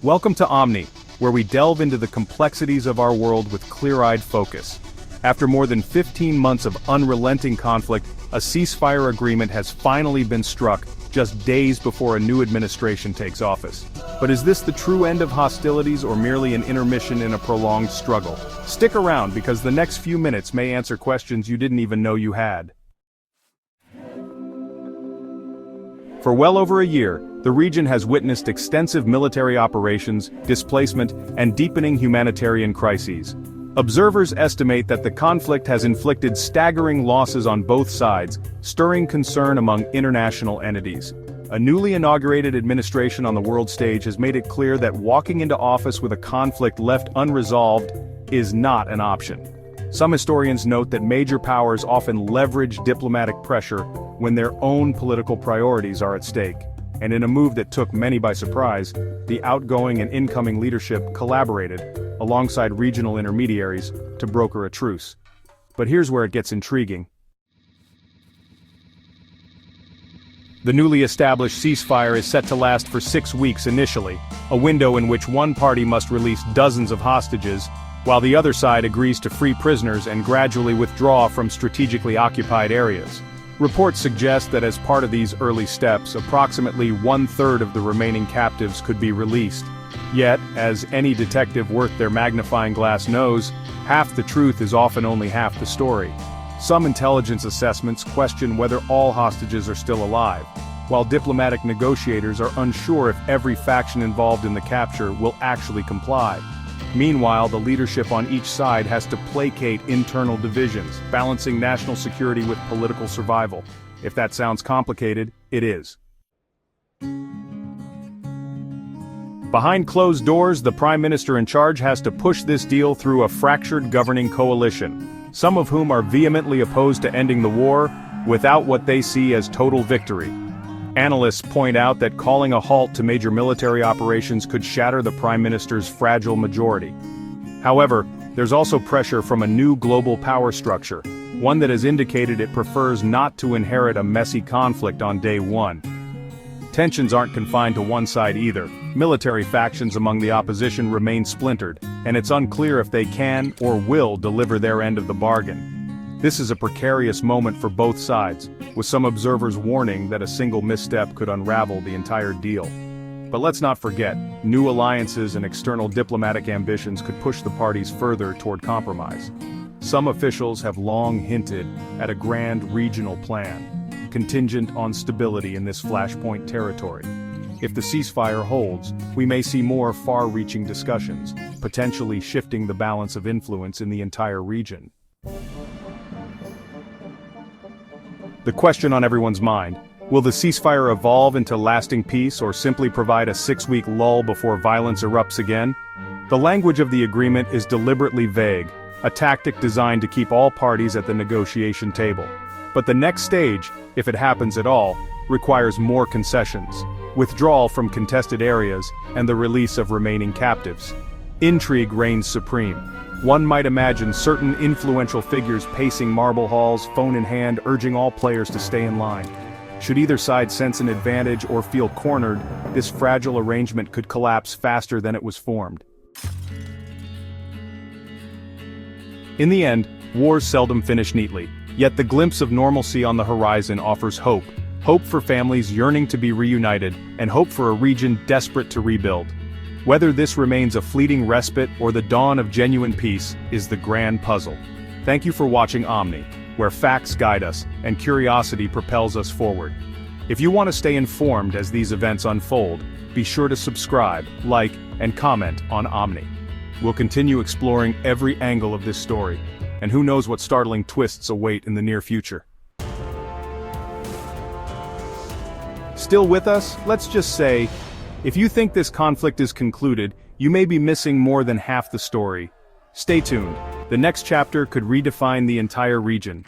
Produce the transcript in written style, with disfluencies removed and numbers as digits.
Welcome to Omni, where we delve into the complexities of our world with clear-eyed focus. After more than 15 months of unrelenting conflict, a ceasefire agreement has finally been struck, just days before a new administration takes office. But is this the true end of hostilities or merely an intermission in a prolonged struggle? Stick around because the next few minutes may answer questions you didn't even know you had. For well over a year, the region has witnessed extensive military operations, displacement, and deepening humanitarian crises. Observers estimate that the conflict has inflicted staggering losses on both sides, stirring concern among international entities. A newly inaugurated administration on the world stage has made it clear that walking into office with a conflict left unresolved is not an option. Some historians note that major powers often leverage diplomatic pressure when their own political priorities are at stake. And in a move that took many by surprise, the outgoing and incoming leadership collaborated, alongside regional intermediaries, to broker a truce. But here's where it gets intriguing. The newly established ceasefire is set to last for 6 weeks initially, a window in which one party must release dozens of hostages, while the other side agrees to free prisoners and gradually withdraw from strategically occupied areas. Reports suggest that as part of these early steps, approximately 1/3 of the remaining captives could be released. Yet, as any detective worth their magnifying glass knows, half the truth is often only half the story. Some intelligence assessments question whether all hostages are still alive, while diplomatic negotiators are unsure if every faction involved in the capture will actually comply. Meanwhile, the leadership on each side has to placate internal divisions, balancing national security with political survival. If that sounds complicated, it is. Behind closed doors, the Prime Minister in charge has to push this deal through a fractured governing coalition, some of whom are vehemently opposed to ending the war, without what they see as total victory. Analysts point out that calling a halt to major military operations could shatter the Prime Minister's fragile majority. However, there's also pressure from a new global power structure, one that has indicated it prefers not to inherit a messy conflict on day one. Tensions aren't confined to one side either. Military factions among the opposition remain splintered, and it's unclear if they can or will deliver their end of the bargain. This is a precarious moment for both sides, with some observers warning that a single misstep could unravel the entire deal. But let's not forget, new alliances and external diplomatic ambitions could push the parties further toward compromise. Some officials have long hinted at a grand regional plan, contingent on stability in this flashpoint territory. If the ceasefire holds, we may see more far-reaching discussions, potentially shifting the balance of influence in the entire region. The question on everyone's mind: will the ceasefire evolve into lasting peace or simply provide a 6-week lull before violence erupts again? The language of the agreement is deliberately vague, a tactic designed to keep all parties at the negotiation table. But the next stage, if it happens at all, requires more concessions, withdrawal from contested areas, and the release of remaining captives. Intrigue reigns supreme. One might imagine certain influential figures pacing marble halls, phone in hand, urging all players to stay in line. Should either side sense an advantage or feel cornered, this fragile arrangement could collapse faster than it was formed. In the end, wars seldom finish neatly, yet the glimpse of normalcy on the horizon offers hope. Hope for families yearning to be reunited, and hope for a region desperate to rebuild. Whether this remains a fleeting respite or the dawn of genuine peace is the grand puzzle. Thank you for watching Omni, where facts guide us and curiosity propels us forward. If you want to stay informed as these events unfold, be sure to subscribe, like, and comment on Omni. We'll continue exploring every angle of this story, and who knows what startling twists await in the near future. Still with us? Let's just say, if you think this conflict is concluded, you may be missing more than half the story. Stay tuned. The next chapter could redefine the entire region.